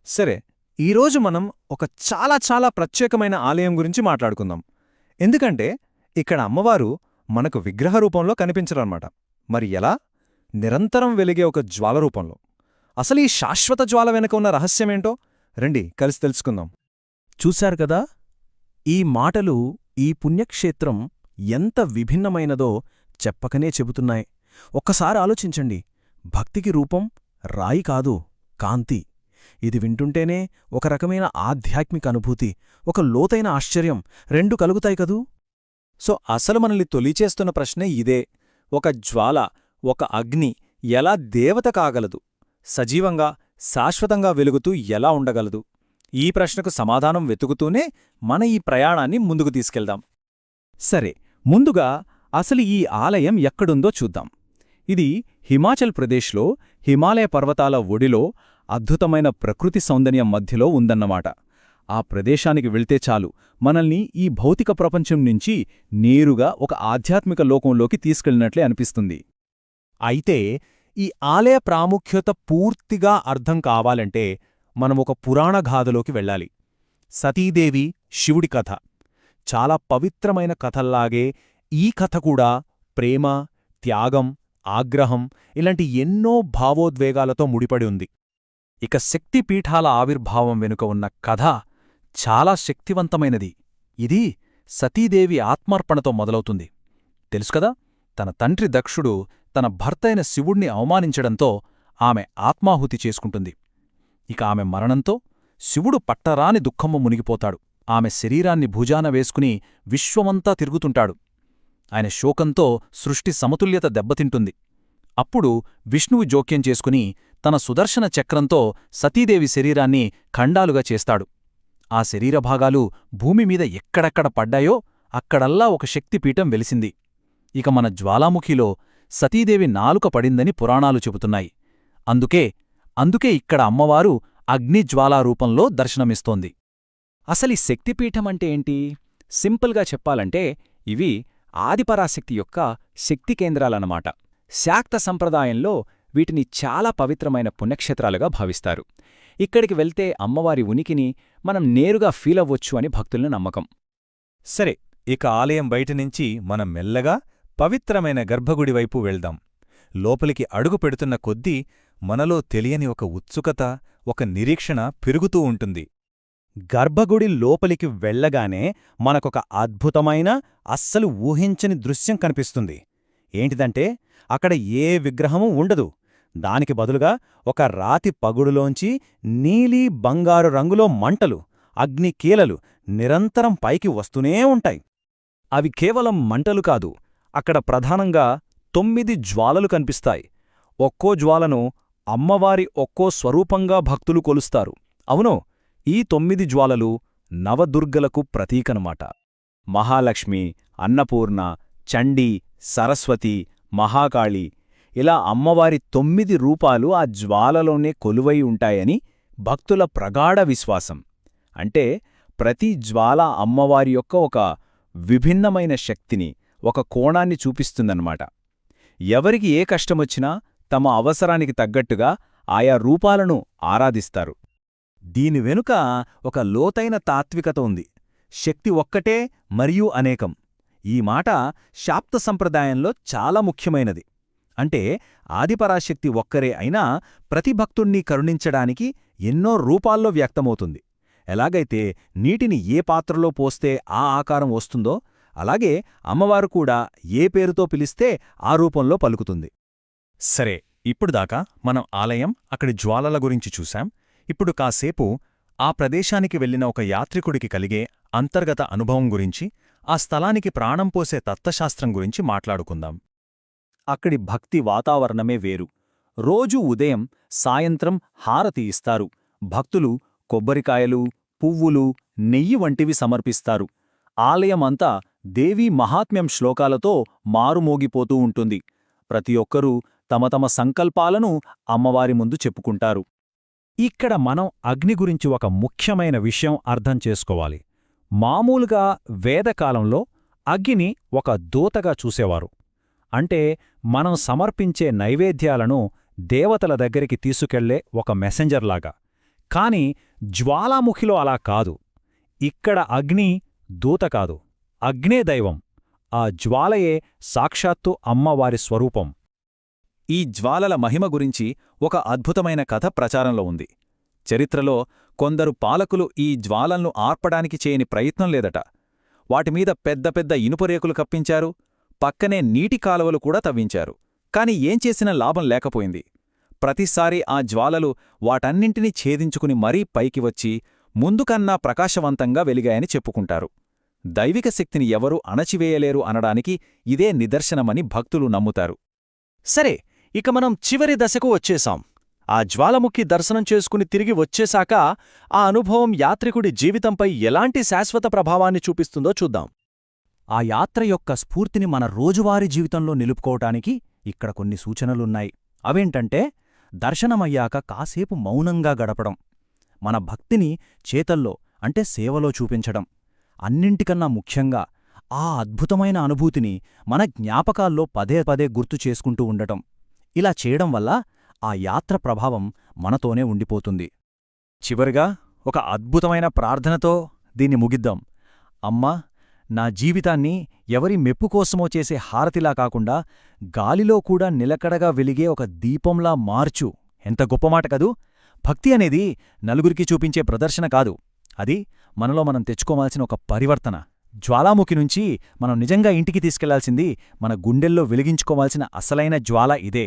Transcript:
సరే, ఈరోజు మనం ఒక చాలా ప్రత్యేకమైన ఆలయం గురించి మాట్లాడుకుందాం. ఎందుకంటే ఇక్కడ అమ్మవారు మనకు విగ్రహ రూపంలో కనిపించరన్నమాట. మరి ఎలా? నిరంతరం వెలిగే ఒక జ్వాల రూపంలో. అసలు ఈ శాశ్వత జ్వాల వెనుక ఉన్న రహస్యమేంటో రండి కలిసి తెలుసుకుందాం. చూశారు కదా, ఈ మాటలు ఈ పుణ్యక్షేత్రం ఎంత విభిన్నమైనదో చెప్పకనే చెబుతున్నాయి. ఒక్కసారి ఆలోచించండి. భక్తికి రూపం రాయి కాదు, కాంతి. ఇది వింటుంటేనే ఒక రకమైన ఆధ్యాత్మిక అనుభూతి, ఒక లోతైన ఆశ్చర్యం రెండు కలుగుతాయి కదూ. సో అసలు మనల్ని తొలిచేస్తున్న ప్రశ్నే ఇదే. ఒక జ్వాల, ఒక అగ్ని ఎలా దేవత కాగలదు? సజీవంగా, శాశ్వతంగా వెలుగుతూ ఎలా ఉండగలదు? ఈ ప్రశ్నకు సమాధానం వెతుకుతూనే మన ఈ ప్రయాణాన్ని ముందుకు తీసుకెళ్దాం. సరే, ముందుగా అసలు ఈ ఆలయం ఎక్కడుందో చూద్దాం. ఇది హిమాచల్ ప్రదేశ్లో హిమాలయ పర్వతాల ఒడిలో అద్భుతమైన ప్రకృతి సౌందర్యం మధ్యలో ఉందన్నమాట. ఆ ప్రదేశానికి వెళ్తే చాలు మనల్ని ఈ భౌతిక ప్రపంచం నుంచి నేరుగా ఒక ఆధ్యాత్మిక లోకంలోకి తీసుకెళ్లినట్లే అనిపిస్తుంది. అయితే ఈ ఆలయ ప్రాముఖ్యత పూర్తిగా అర్థం కావాలంటే మనం ఒక పురాణగాథలోకి వెళ్ళాలి. సతీదేవి, శివుడి కథ. చాలా పవిత్రమైన కథల్లాగే ఈ కథ కూడా ప్రేమ, త్యాగం, ఆగ్రహం ఇలాంటి ఎన్నో భావోద్వేగాలతో ముడిపడి ఉంది. ఇక శక్తిపీఠాల ఆవిర్భావం వెనుక ఉన్న కథ చాలా శక్తివంతమైనది. ఇది సతీదేవి ఆత్మార్పణతో మొదలవుతుంది. తెలుసుకదా, తన తండ్రి దక్షుడు తన భర్తైన శివుణ్ణి అవమానించడంతో ఆమె ఆత్మాహుతి చేసుకుంటుంది. ఇక ఆమె మరణంతో శివుడు పట్టరాని దుఃఖము మునిగిపోతాడు. ఆమె శరీరాన్ని భుజాన వేసుకుని విశ్వమంతా తిరుగుతుంటాడు. ఆయన శోకంతో సృష్టి సమతుల్యత దెబ్బతింటుంది. అప్పుడు విష్ణువు జోక్యం చేసుకుని తన సుదర్శన చక్రంతో సతీదేవి శరీరాన్ని ఖండాలుగా చేస్తాడు. ఆ శరీరభాగాలు భూమిమీద ఎక్కడెక్కడ పడ్డాయో అక్కడల్లా ఒక శక్తిపీఠం వెలిసింది. ఇక మన జ్వాలాముఖిలో సతీదేవి నాలుక పడిందని పురాణాలు చెబుతున్నాయి. అందుకే ఇక్కడ అమ్మవారు అగ్నిజ్వాలారూపంలో దర్శనమిస్తోంది. అసలీ శక్తిపీఠమంటే ఏంటి? సింపుల్గా చెప్పాలంటే ఇవి ఆదిపరాశక్తి యొక్క శక్తి కేంద్రాలన్నమాట. శాక్త సంప్రదాయంలో వీటిని చాలా పవిత్రమైన పుణ్యక్షేత్రాలుగా భావిస్తారు. ఇక్కడికి వెళ్తే అమ్మవారి ఉనికిని మనం నేరుగా ఫీలవ్వొచ్చు అని భక్తుల నమ్మకం. సరే, ఇక ఆలయం బయటనుంచి మనం మెల్లగా పవిత్రమైన గర్భగుడి వైపు వెళ్దాం. లోపలికి అడుగు పెడుతున్న కొద్దీ మనలో తెలియని ఒక ఉత్సుకత, ఒక నిరీక్షణ పెరుగుతూ ఉంటుంది. గర్భగుడి లోపలికి వెళ్లగానే మనకొక అద్భుతమైన, అస్సలు ఊహించని దృశ్యం కనిపిస్తుంది. ఏంటిదంటే అక్కడ ఏ విగ్రహమూ ఉండదు. దానికి బదులుగా ఒక రాతి పగుడులోంచి నీలి బంగారు రంగులో మంటలు, అగ్నికీలలు నిరంతరం పైకి వస్తూనే ఉంటాయి. అవి కేవలం మంటలు కాదు, అక్కడ ప్రధానంగా 9 జ్వాలలు కనిపిస్తాయి. ఒక్కో జ్వాలను అమ్మవారి ఒక్కో స్వరూపంగా భక్తులు కొలుస్తారు. అవును, ఈ 9 జ్వాలలు నవదుర్గలకు ప్రతీకనమాట. మహాలక్ష్మి, అన్నపూర్ణ, చండీ, సరస్వతి, మహాకాళి ఇలా అమ్మవారి 9 రూపాలు ఆ జ్వాలలోనే కొలువై ఉంటాయని భక్తుల ప్రగాఢ విశ్వాసం. అంటే ప్రతి జ్వాల అమ్మవారి యొక్క ఒక విభిన్నమైన శక్తిని, ఒక కోణాన్ని చూపిస్తుందన్నమాట. ఎవరికి ఏ కష్టమొచ్చినా తమ అవసరానికి తగ్గట్టుగా ఆయా రూపాలను ఆరాధిస్తారు. దీని వెనుక ఒక లోతైన తాత్వికత ఉంది. శక్తి ఒక్కటే మరియు అనేకం. ఈ మాట శాక్త సంప్రదాయంలో చాలా ముఖ్యమైనది. అంటే ఆదిపరాశక్తి ఒక్కరే అయినా ప్రతి భక్తుణ్ణి కరుణించడానికి ఎన్నో రూపాల్లో వ్యక్తమవుతుంది. ఎలాగైతే నీటిని ఏ పాత్రలో పోస్తే ఆ ఆకారం వస్తుందో, అలాగే అమ్మవారు కూడా ఏ పేరుతో పిలిస్తే ఆ రూపంలో పలుకుతుంది. సరే, ఇప్పుడుదాకా మనం ఆలయం, అక్కడి జ్వాలల గురించి చూశాం. ఇప్పుడు కాసేపు ఆ ప్రదేశానికి వెళ్లిన ఒక యాత్రికుడికి కలిగే అంతర్గత అనుభవం గురించి, ఆ స్థలానికి ప్రాణం పోసే తత్వశాస్త్రం గురించి మాట్లాడుకుందాం. అక్కడి భక్తి వాతావరణమే వేరు. రోజూ ఉదయం, సాయంత్రం హారతి ఇస్తారు. భక్తులు కొబ్బరికాయలు, పువ్వులు, నెయ్యి వంటివి సమర్పిస్తారు. ఆలయమంతా దేవీ మహాత్మ్యం శ్లోకాలతో మారుమోగిపోతూ ఉంటుంది. ప్రతి ఒక్కరూ తమ తమ సంకల్పాలను అమ్మవారి ముందు చెప్పుకుంటారు. ఇక్కడ మనం అగ్ని గురించి ఒక ముఖ్యమైన విషయం అర్థం చేసుకోవాలి. మామూలుగా వేదకాలంలో అగ్గిని ఒక దూతగా చూసేవారు. అంటే మనం సమర్పించే నైవేద్యాలను దేవతల దగ్గరికి తీసుకెళ్లే ఒక మెసెంజర్లాగా. కాని జ్వాలాముఖిలో అలా కాదు. ఇక్కడ అగ్ని దూత కాదు, అగ్నే దైవం. ఆ జ్వాలయే సాక్షాత్తు అమ్మవారి స్వరూపం. ఈ జ్వాలల మహిమ గురించి ఒక అద్భుతమైన కథ ప్రచారంలో ఉంది. చరిత్రలో కొందరు పాలకులు ఈ జ్వాలలను ఆర్పడానికి చేయని ప్రయత్నం లేదట. వాటిమీద పెద్ద పెద్ద ఇనుపరేకులు కప్పించారు, పక్కనే నీటి కాలువలు కూడా తవ్వించారు. కాని ఏం చేసినా లాభం లేకపోయింది. ప్రతిసారీ ఆ జ్వాలలు వాటన్నింటినీ ఛేదించుకుని మరీ పైకి వచ్చి ముందుకన్నా ప్రకాశవంతంగా వెలిగాయని చెప్పుకుంటారు. దైవిక శక్తిని ఎవరూ అణచివేయలేరు అనడానికి ఇదే నిదర్శనమని భక్తులు నమ్ముతారు. సరే, ఇక మనం చివరి దశకు వచ్చేశాం. ఆ జ్వాలముఖి దర్శనం చేసుకుని తిరిగి వచ్చేశాక ఆ అనుభవం యాత్రికుడి జీవితంపై ఎలాంటి శాశ్వత ప్రభావాన్ని చూపిస్తుందో చూద్దాం. ఆ యాత్ర యొక్క స్ఫూర్తిని మన రోజువారీ జీవితంలో నిలుపుకోవటానికి ఇక్కడ కొన్ని సూచనలున్నాయి. అవేంటంటే, దర్శనమయ్యాక కాసేపు మౌనంగా గడపడం, మన భక్తిని చేతల్లో అంటే సేవలో చూపించడం, అన్నింటికన్నా ముఖ్యంగా ఆ అద్భుతమైన అనుభూతిని మన జ్ఞాపకాల్లో పదే పదే గుర్తు చేసుకుంటూ ఉండటం. ఇలా చేయడం వల్ల ఆ యాత్ర ప్రభావం మనతోనే ఉండిపోతుంది. చివరిగా ఒక అద్భుతమైన ప్రార్థనతో దీన్ని ముగిద్దాం. అమ్మా, నా జీవితాన్ని ఎవరి మెప్పుకోసమో చేసే హారతిలా కాకుండా గాలిలో కూడా నిలకడగా వెలిగే ఒక దీపంలా మార్చు. ఎంత గొప్పమాట కదూ! భక్తి అనేది నలుగురికి చూపించే ప్రదర్శన కాదు, అది మనలో మనం తెచ్చుకోవాల్సిన ఒక పరివర్తన. జ్వాలాముఖి నుంచి మనం నిజంగా ఇంటికి తీసుకెళ్లాల్సింది మన గుండెల్లో వెలిగించుకోవాల్సిన అసలైన జ్వాల ఇదే.